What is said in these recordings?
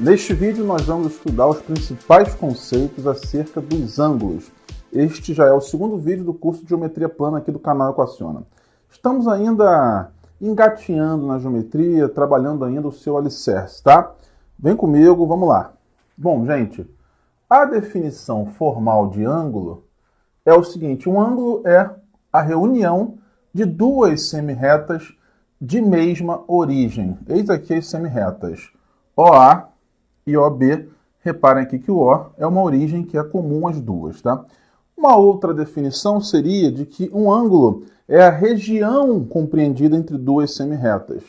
Neste vídeo nós vamos estudar os principais conceitos acerca dos ângulos. Este já é o segundo vídeo do curso de Geometria Plana aqui do canal Equaciona. Estamos ainda engateando na geometria, trabalhando ainda o seu alicerce, tá? Vem comigo, vamos lá. Bom, gente, a definição formal de ângulo é o seguinte: um ângulo é a reunião de duas semirretas de mesma origem. Eis aqui as semirretas OA e OB. Reparem aqui que o O é uma origem que é comum às duas, tá? Uma outra definição seria de que um ângulo é a região compreendida entre duas semirretas.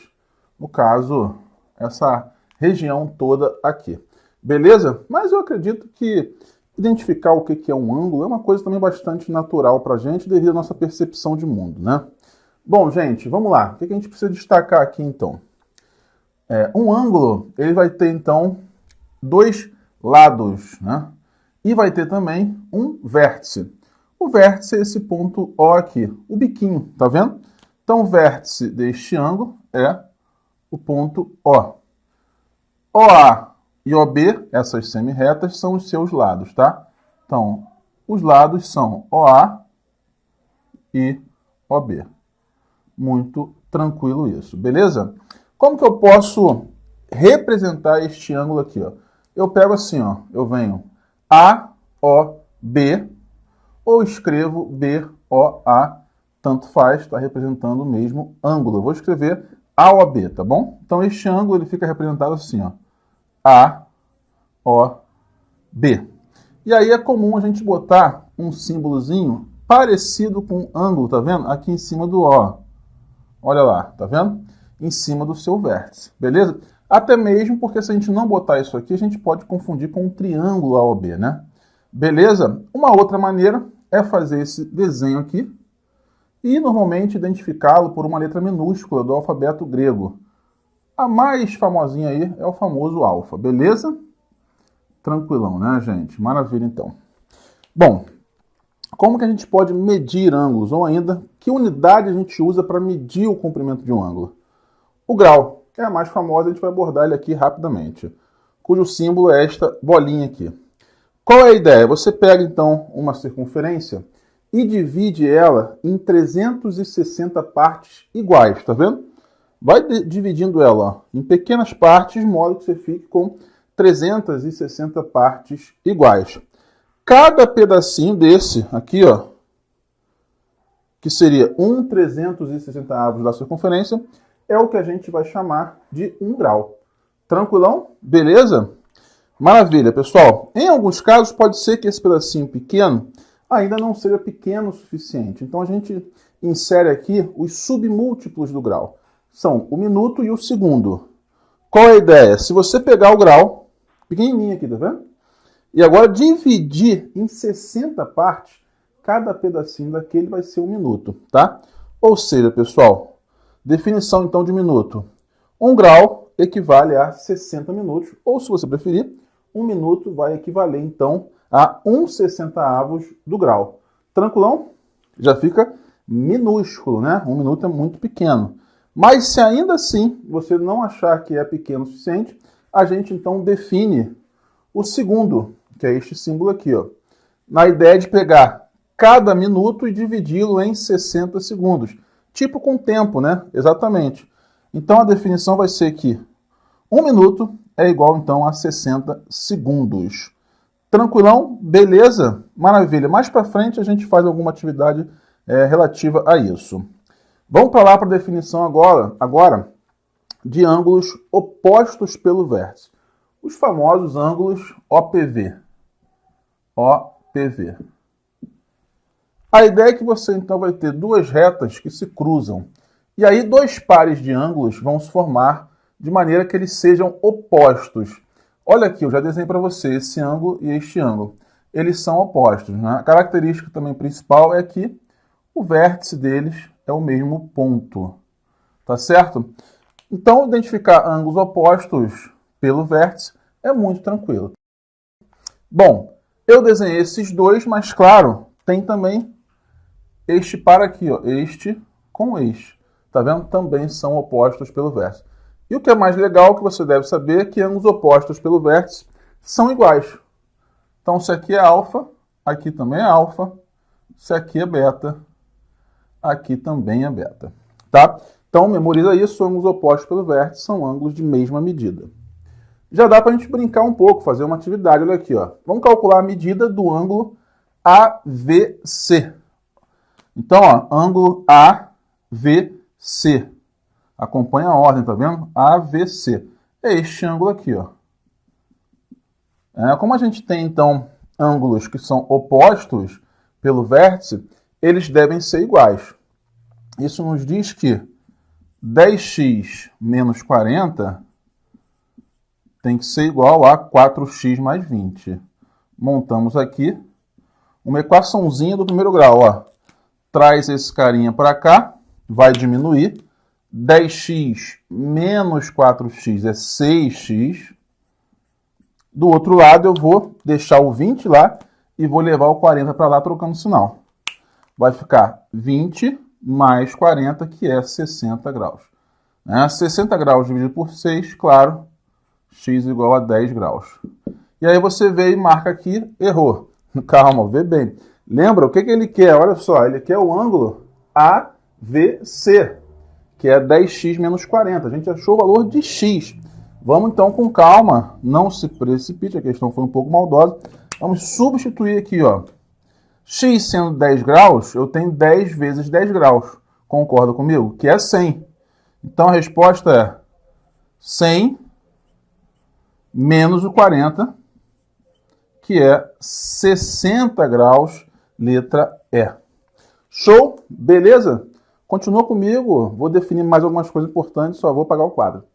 No caso, essa região toda aqui. Beleza? Mas eu acredito que identificar o que é um ângulo é uma coisa também bastante natural para a gente devido à nossa percepção de mundo, né? Bom, gente, vamos lá. O que a gente precisa destacar aqui, então? Um ângulo, ele vai ter, então, dois lados, né? E vai ter também um vértice. O vértice é esse ponto O aqui, o biquinho, tá vendo? Então, o vértice deste ângulo é o ponto O. OA e OB, essas semirretas, são os seus lados, tá? Então, os lados são OA e OB. Muito tranquilo isso, beleza? Como que eu posso representar este ângulo aqui, ó? Eu pego assim, ó, eu venho AOB ou escrevo BOA, tanto faz, está representando o mesmo ângulo. Eu vou escrever AOB, tá bom? Então este ângulo ele fica representado assim, ó, AOB. E aí é comum a gente botar um símbolozinho parecido com ângulo, tá vendo? Aqui em cima do O. Olha lá, tá vendo? Em cima do seu vértice, beleza? Até mesmo porque se a gente não botar isso aqui, a gente pode confundir com um triângulo AOB, né? Beleza? Uma outra maneira é fazer esse desenho aqui e normalmente identificá-lo por uma letra minúscula do alfabeto grego. A mais famosinha aí é o famoso alfa, beleza? Tranquilão, né, gente? Maravilha, então. Bom, como que a gente pode medir ângulos? Ou ainda, que unidade a gente usa para medir o comprimento de um ângulo? O grau é a mais famosa, a gente vai abordar ele aqui rapidamente, cujo símbolo é esta bolinha aqui. Qual é a ideia? Você pega, então, uma circunferência e divide ela em 360 partes iguais, tá vendo? Vai dividindo ela, ó, em pequenas partes, de modo que você fique com 360 partes iguais. Cada pedacinho desse aqui, ó, que seria 1/360 da circunferência, é o que a gente vai chamar de 1 grau. Tranquilão? Beleza? Maravilha, pessoal. Em alguns casos, pode ser que esse pedacinho pequeno ainda não seja pequeno o suficiente. Então, a gente insere aqui os submúltiplos do grau. São o minuto e o segundo. Qual é a ideia? Se você pegar o grau, pequenininho aqui, tá vendo? E agora dividir em 60 partes, cada pedacinho daquele vai ser 1 minuto, tá? Ou seja, pessoal, definição então de minuto. 1 grau equivale a 60 minutos, ou se você preferir, 1 minuto vai equivaler então a 1/60 do grau. Tranquilão? Já fica minúsculo, né? 1 minuto é muito pequeno. Mas se ainda assim você não achar que é pequeno o suficiente, a gente então define o segundo, que é este símbolo aqui, ó, na ideia de pegar cada minuto e dividi-lo em 60 segundos. Tipo com tempo, né? Exatamente. Então a definição vai ser que 1 minuto é igual então a 60 segundos. Tranquilão? Beleza? Maravilha. Mais para frente a gente faz alguma atividade relativa a isso. Vamos para lá para a definição agora de ângulos opostos pelo vértice. Os famosos ângulos OPV. OPV. A ideia é que você então vai ter duas retas que se cruzam. E aí dois pares de ângulos vão se formar de maneira que eles sejam opostos. Olha aqui, eu já desenhei para você esse ângulo e este ângulo. Eles são opostos, né? A característica também principal é que o vértice deles é o mesmo ponto. Tá certo? Então, identificar ângulos opostos pelo vértice é muito tranquilo. Bom, eu desenhei esses dois, mas claro, tem também este par aqui, ó, este com este. Tá vendo? Também são opostos pelo vértice. E o que é mais legal, que você deve saber, é que ângulos opostos pelo vértice são iguais. Então, se aqui é alfa, aqui também é alfa. Se aqui é beta, aqui também é beta. Tá? Então, memoriza isso, ângulos opostos pelo vértice são ângulos de mesma medida. Já dá para a gente brincar um pouco, fazer uma atividade. Olha aqui, ó. Vamos calcular a medida do ângulo AVC. Então, ó, ângulo AVC. Acompanha a ordem, tá vendo? AVC. É este ângulo aqui, ó. Como a gente tem, então, ângulos que são opostos pelo vértice, eles devem ser iguais. Isso nos diz que 10x menos 40 tem que ser igual a 4x mais 20. Montamos aqui uma equaçãozinha do primeiro grau. Ó. Traz esse carinha para cá, vai diminuir. 10x menos 4x é 6x. Do outro lado eu vou deixar o 20 lá e vou levar o 40 para lá trocando sinal. Vai ficar 20 mais 40, que é 60 graus. 60 graus dividido por 6, claro, x igual a 10 graus. E aí você vê e marca aqui, errou. Calma, vê bem. Lembra o que ele quer? Olha só, ele quer o ângulo AVC, que é 10x menos 40. A gente achou o valor de x. Vamos então com calma, não se precipite, a questão foi um pouco maldosa. Vamos substituir aqui, ó. X sendo 10 graus, eu tenho 10 vezes 10 graus. Concorda comigo? Que é 100. Então a resposta é 100 menos o 40, que é 60 graus, letra E. Show? Beleza? Continua comigo, vou definir mais algumas coisas importantes, só vou apagar o quadro.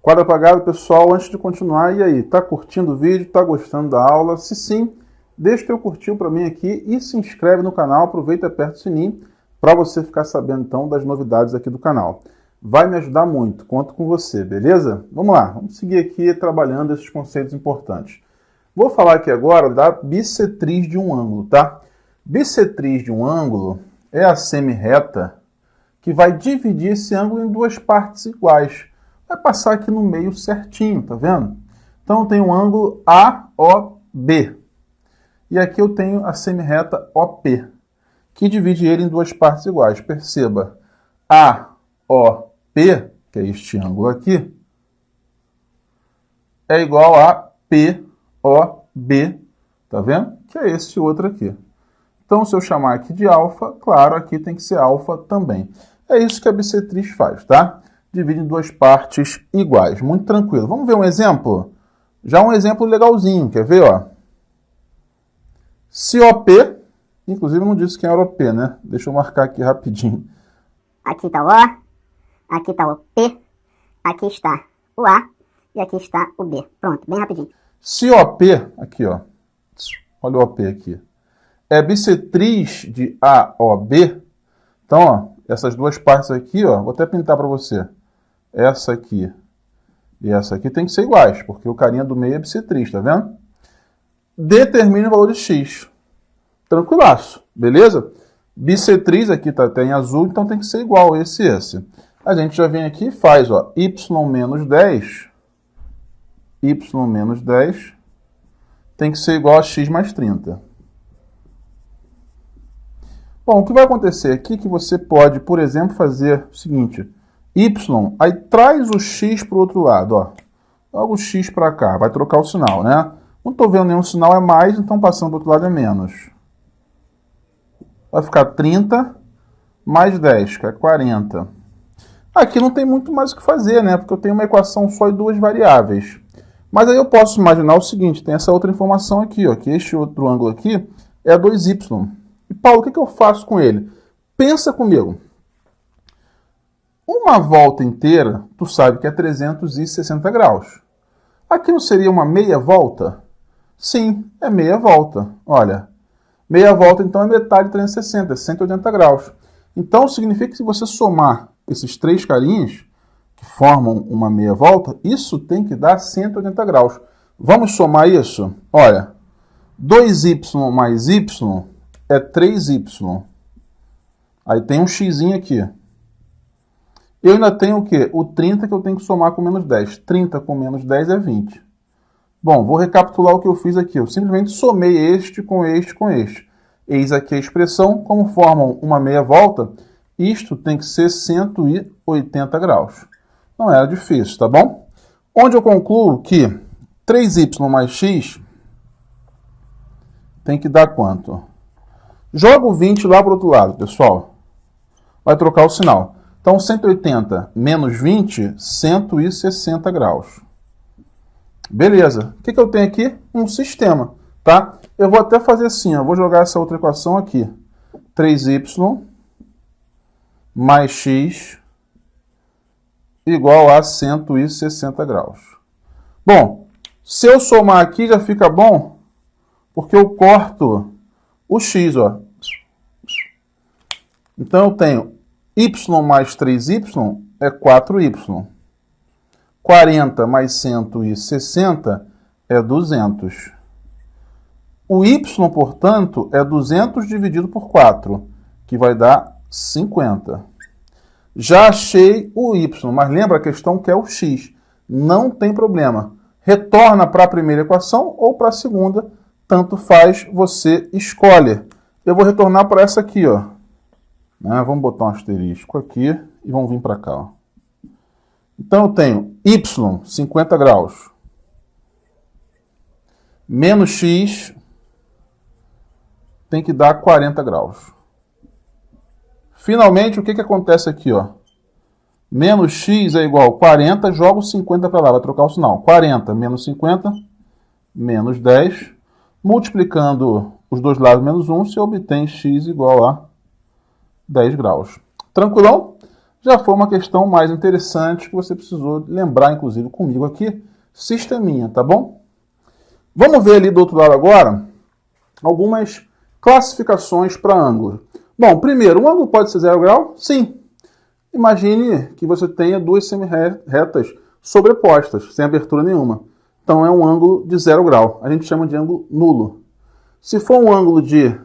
Quadro apagado, pessoal. Antes de continuar, e aí? Tá curtindo o vídeo? Tá gostando da aula? Se sim, deixa o teu curtir para mim aqui e se inscreve no canal. Aproveita e aperta o sininho para você ficar sabendo então das novidades aqui do canal. Vai me ajudar muito, conto com você, beleza? Vamos lá, vamos seguir aqui trabalhando esses conceitos importantes. Vou falar aqui agora da bissetriz de um ângulo, tá? Bissetriz de um ângulo é a semi-reta que vai dividir esse ângulo em duas partes iguais. Vai passar aqui no meio certinho, tá vendo? Então eu tenho um ângulo AOB. E aqui eu tenho a semi-reta OP, que divide ele em duas partes iguais. Perceba, AOP, que é este ângulo aqui, é igual a POB, tá vendo? Que é esse outro aqui. Então, se eu chamar aqui de alfa, claro, aqui tem que ser alfa também. É isso que a bissetriz faz, tá? Divide em duas partes iguais. Muito tranquilo. Vamos ver um exemplo? Já um exemplo legalzinho, quer ver, ó? Se OP, inclusive não disse quem era OP, né? Deixa eu marcar aqui rapidinho. Aqui está o O, aqui está o P, aqui está o A e aqui está o B. Pronto, bem rapidinho. Se OP, aqui ó, olha o OP aqui, é bissetriz de AOB, então ó, essas duas partes aqui, ó, vou até pintar para você. Essa aqui e essa aqui tem que ser iguais, porque o carinha do meio é bissetriz, tá vendo? Determine o valor de x. Tranquilaço, beleza? Bissetriz aqui tá até em azul, então tem que ser igual esse e esse. A gente já vem aqui e faz, ó, y menos 10 tem que ser igual a x mais 30. Bom, o que vai acontecer aqui é que você pode, por exemplo, fazer o seguinte, y, aí traz o x para o outro lado, ó. Joga o x para cá, vai trocar o sinal, né? Não estou vendo nenhum sinal, é mais, então passando para o outro lado é menos. Vai ficar 30 mais 10, que é 40. Aqui não tem muito mais o que fazer, né? Porque eu tenho uma equação só e duas variáveis. Mas aí eu posso imaginar o seguinte, tem essa outra informação aqui, ó, que este outro ângulo aqui é 2y. E, Paulo, o que eu faço com ele? Pensa comigo. Uma volta inteira, tu sabe que é 360 graus. Aqui não seria uma meia volta? Sim, é meia volta. Olha, meia volta então é metade de 360, é 180 graus. Então significa que se você somar esses três carinhas, que formam uma meia volta, isso tem que dar 180 graus. Vamos somar isso? Olha, 2y mais y é 3y. Aí tem um x aqui. Eu ainda tenho o quê? O 30 que eu tenho que somar com menos 10. 30 com menos 10 é 20. Bom, vou recapitular o que eu fiz aqui. Eu simplesmente somei este com este com este. Eis aqui a expressão, como formam uma meia volta, isto tem que ser 180 graus. Não era difícil, tá bom? Onde eu concluo que 3y mais x tem que dar quanto? Joga o 20 lá para o outro lado, pessoal. Vai trocar o sinal. Então, 180 menos 20, 160 graus. Beleza. O que eu tenho aqui? Um sistema, tá? Eu vou até fazer assim, ó. Vou jogar essa outra equação aqui. 3y mais x igual a 160 graus. Bom, se eu somar aqui já fica bom, porque eu corto o x, ó. Então eu tenho y mais 3y é 4y. 40 mais 160 é 200. O y, portanto, é 200 dividido por 4, que vai dar 50. Já achei o y, mas lembra a questão que é o x. Não tem problema. Retorna para a primeira equação ou para a segunda, tanto faz, você escolhe. Eu vou retornar para essa aqui, ó. Vamos botar um asterisco aqui e vamos vir para cá, ó. Então, eu tenho y, 50 graus, menos x, tem que dar 40 graus. Finalmente, o que acontece aqui, ó? Menos x é igual a 40, jogo 50 para lá, vai trocar o sinal. 40 menos 50, menos 10. Multiplicando os dois lados menos 1, se obtém x igual a 10 graus. Tranquilão? Já foi uma questão mais interessante que você precisou lembrar, inclusive, comigo aqui. Sisteminha, tá bom? Vamos ver ali do outro lado agora algumas classificações para ângulo. Bom, primeiro, um ângulo pode ser 0 grau? Sim. Imagine que você tenha duas semi-retas sobrepostas, sem abertura nenhuma. Então, é um ângulo de 0 grau. A gente chama de ângulo nulo. Se for um ângulo de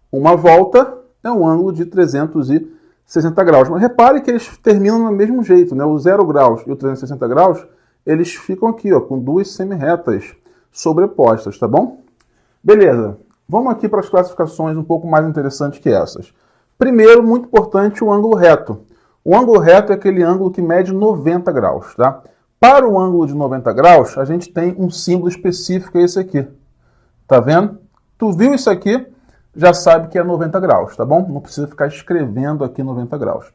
uma volta, é um ângulo de 360 graus. Mas repare que eles terminam do mesmo jeito, né? O 0 graus e o 360 graus, eles ficam aqui, ó, com duas semi-retas sobrepostas, tá bom? Beleza. Vamos aqui para as classificações um pouco mais interessantes que essas. Primeiro, muito importante, o ângulo reto. O ângulo reto é aquele ângulo que mede 90 graus, tá? Para o ângulo de 90 graus, a gente tem um símbolo específico, que é esse aqui. Tá vendo? Tu viu isso aqui, já sabe que é 90 graus, tá bom? Não precisa ficar escrevendo aqui 90 graus.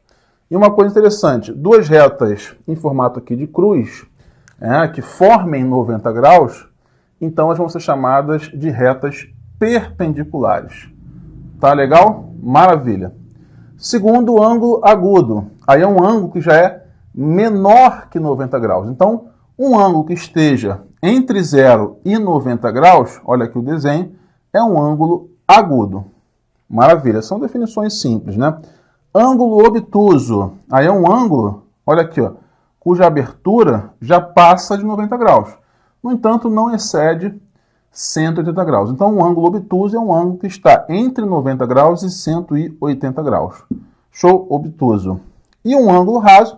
E uma coisa interessante, duas retas em formato aqui de cruz, que formem 90 graus, então elas vão ser chamadas de retas perpendiculares. Tá legal? Maravilha. Segundo, o ângulo agudo. Aí é um ângulo que já é menor que 90 graus. Então, um ângulo que esteja entre 0 e 90 graus, olha aqui o desenho, é um ângulo agudo. Maravilha. São definições simples, né? Ângulo obtuso. Aí é um ângulo, olha aqui, ó, cuja abertura já passa de 90 graus. No entanto, não excede 180 graus. Então, um ângulo obtuso é um ângulo que está entre 90 graus e 180 graus. Show? Obtuso. E um ângulo raso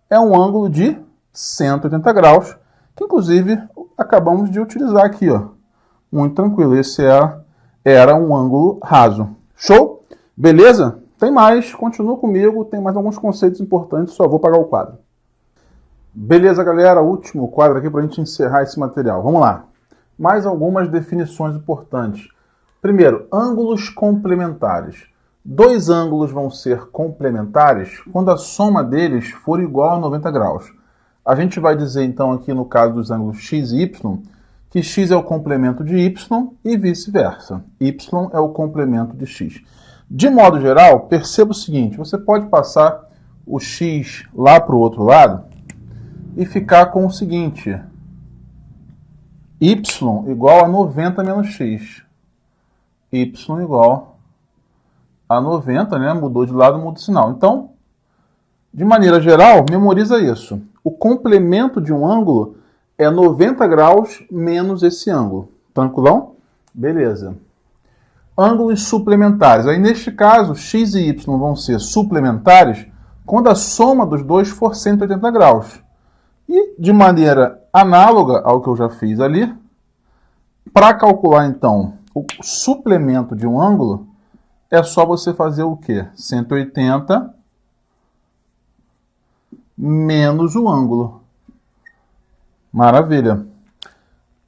é um ângulo de 180 graus, que inclusive acabamos de utilizar aqui, ó. Muito tranquilo. Esse era um ângulo raso. Show? Beleza? Tem mais, continua comigo, tem mais alguns conceitos importantes, só vou apagar o quadro. Beleza, galera? Último quadro aqui para a gente encerrar esse material. Vamos lá. Mais algumas definições importantes. Primeiro, ângulos complementares. Dois ângulos vão ser complementares quando a soma deles for igual a 90 graus. A gente vai dizer, então, aqui no caso dos ângulos x e y, que x é o complemento de y e vice-versa. Y é o complemento de x. De modo geral, perceba o seguinte, você pode passar o x lá para o outro lado e ficar com o seguinte, y igual a 90 menos x. Y igual a 90, né? Mudou de lado, muda o sinal. Então, de maneira geral, memoriza isso. O complemento de um ângulo é 90 graus menos esse ângulo. Tranquilão? Beleza. ângulos suplementares. Aí, neste caso, x e y vão ser suplementares quando a soma dos dois for 180 graus. E, de maneira análoga ao que eu já fiz ali, para calcular, então, o suplemento de um ângulo, é só você fazer o quê? 180 menos o ângulo. Maravilha.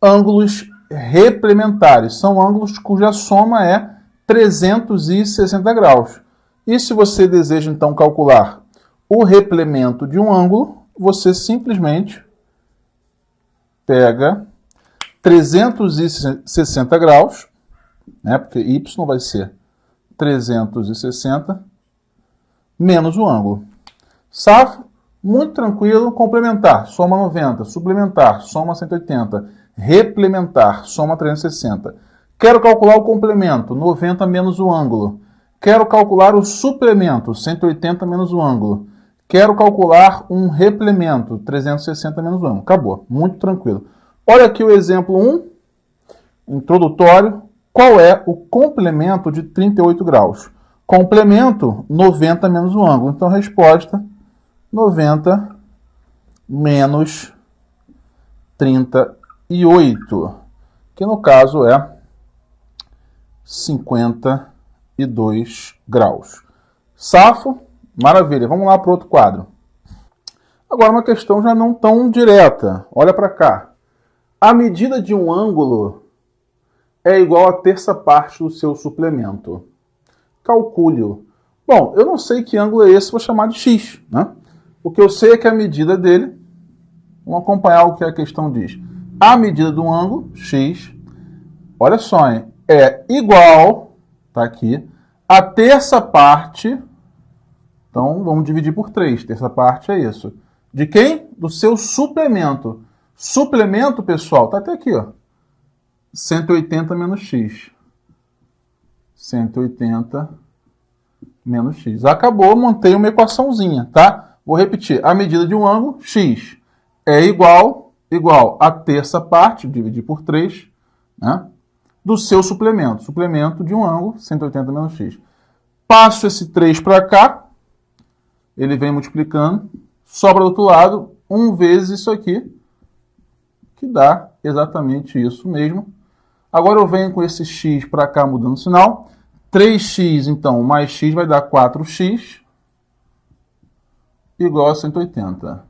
Ângulos replementares são ângulos cuja soma é 360 graus. E se você deseja, então, calcular o replemento de um ângulo, você simplesmente pega 360 graus, né, porque y vai ser 360 menos o ângulo. Safo? Muito tranquilo. Complementar, soma 90. Suplementar, soma 180. Replementar, soma 360. Quero calcular o complemento, 90 menos o ângulo. Quero calcular o suplemento, 180 menos o ângulo. Quero calcular um replemento, 360 menos o ângulo. Acabou, muito tranquilo. Olha aqui o exemplo 1, introdutório. Qual é o complemento de 38 graus? Complemento, 90 menos o ângulo. Então, resposta, 90 menos 38, que no caso é 52 graus. Safo? Maravilha. Vamos lá para o outro quadro. Agora uma questão já não tão direta. Olha para cá. A medida de um ângulo é igual a terça parte do seu suplemento. Calcule-o. Bom, eu não sei que ângulo é esse, vou chamar de x, né? O que eu sei é que a medida dele, vamos acompanhar o que a questão diz. A medida do ângulo, x, olha só, hein, é igual, tá aqui, a terça parte, então vamos dividir por 3, terça parte é isso. De quem? Do seu suplemento. Suplemento, pessoal, tá até aqui, ó. 180 menos x. 180 menos x. Acabou, montei uma equaçãozinha, tá? Vou repetir. A medida de um ângulo, x, é igual a terça parte, dividir por 3, né, do seu suplemento. Suplemento de um ângulo, 180 menos x. Passo esse 3 para cá, ele vem multiplicando, sobra do outro lado 1 vezes isso aqui, que dá exatamente isso mesmo. Agora eu venho com esse x para cá, mudando o sinal. 3x, então, mais x vai dar 4x, igual a 180.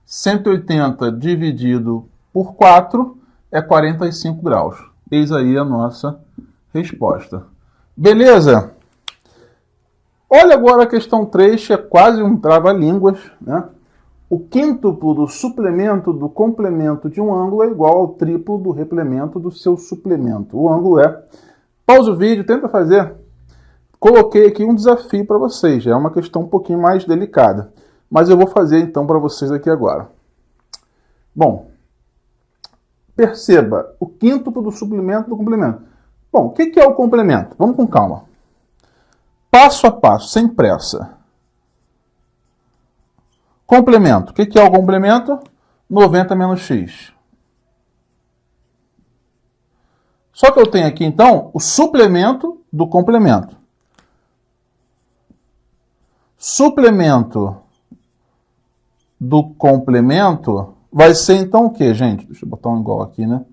180 dividido por 4 é 45 graus. Eis aí a nossa resposta. Beleza? Olha agora a questão 3, que é quase um trava-línguas, né? O quíntuplo do suplemento do complemento de um ângulo é igual ao triplo do replemento do seu suplemento. O ângulo é... Pausa o vídeo, tenta fazer. Coloquei aqui um desafio para vocês. É uma questão um pouquinho mais delicada. Mas eu vou fazer então para vocês aqui agora. Bom, perceba o quíntuplo do suplemento do complemento. Bom, o que é o complemento? Vamos com calma. Passo a passo, sem pressa. Complemento. O que é o complemento? 90 menos x. Só que eu tenho aqui, então, o suplemento do complemento. Suplemento do complemento vai ser, então, o quê, gente? Deixa eu botar um igual aqui, né?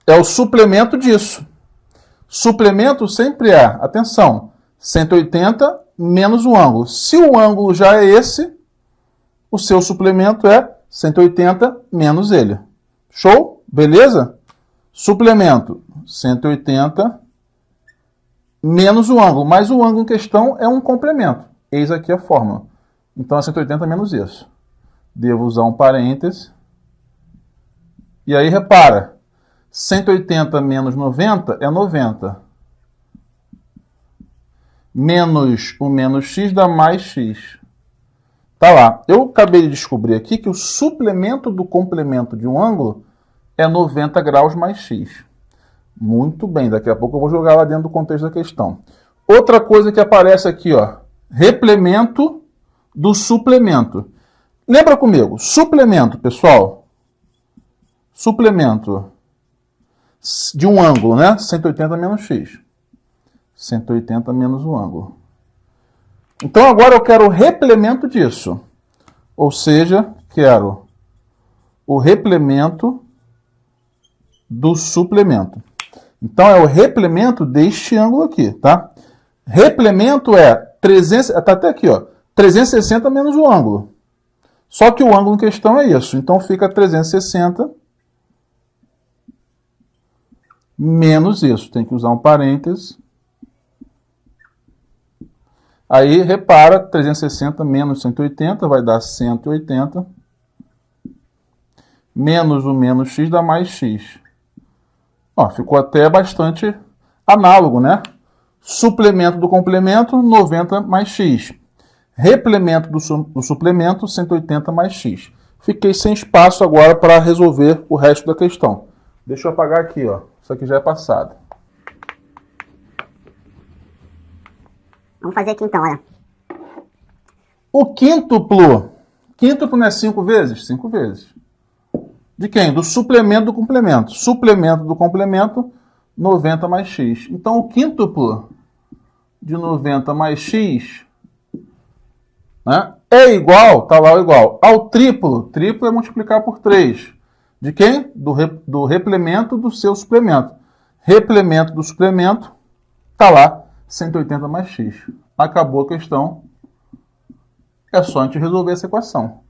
É o suplemento disso. Suplemento sempre é, atenção, 180 menos o ângulo. Se o ângulo já é esse, o seu suplemento é 180 menos ele. Show? Beleza? Suplemento 180 menos o ângulo. Mas o ângulo em questão é um complemento. Eis aqui a fórmula. Então é 180 menos isso. Devo usar um parêntese. E aí repara. 180 menos 90 é 90. Menos o menos x dá mais x. Tá lá. Eu acabei de descobrir aqui que o suplemento do complemento de um ângulo é 90 graus mais x. Muito bem. Daqui a pouco eu vou jogar lá dentro do contexto da questão. Outra coisa que aparece aqui, ó. Replemento do suplemento. Lembra comigo? Suplemento, pessoal. Suplemento de um ângulo, né? 180 menos x. 180 menos o ângulo. Então agora eu quero o replemento disso. Ou seja, quero o replemento do suplemento. Então é o replemento deste ângulo aqui, tá? Replemento é 300, tá até aqui, ó, 360 menos o ângulo. Só que o ângulo em questão é isso. Então fica 360 menos isso. Tem que usar um parênteses. Aí, repara, 360 menos 180 vai dar 180. Menos o menos x dá mais x. Ó, ficou até bastante análogo, né? Suplemento do complemento, 90 mais x. Replemento do suplemento, 180 mais x. Fiquei sem espaço agora para resolver o resto da questão. Deixa eu apagar aqui, ó. Isso aqui já é passado. Vamos fazer aqui então, olha. O quíntuplo. Quíntuplo não é 5 vezes? 5 vezes. De quem? Do suplemento do complemento. Suplemento do complemento, 90 mais x. Então, o quíntuplo de 90 mais x, né, é igual, tá lá o igual, ao triplo. Triplo é multiplicar por 3. De quem? Do replemento do seu suplemento. Replemento do suplemento, tá lá, 180 mais x. Acabou a questão. É só a gente resolver essa equação.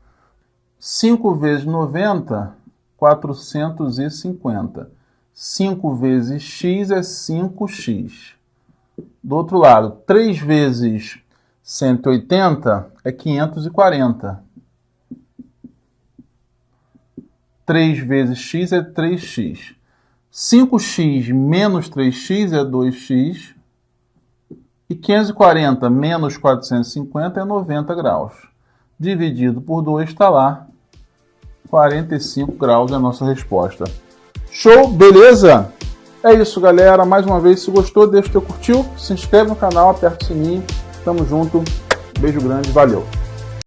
5 vezes 90, 450. 5 vezes x é 5x. Do outro lado, 3 vezes 180 é 540. 3 vezes x é 3x. 5x menos 3x é 2x. E 540 menos 450 é 90 graus. Dividido por 2 está lá. 45 graus é a nossa resposta. Show? Beleza? É isso, galera. Mais uma vez, se gostou, deixa o teu curtir. Se inscreve no canal, aperta o sininho. Tamo junto. Beijo grande. Valeu.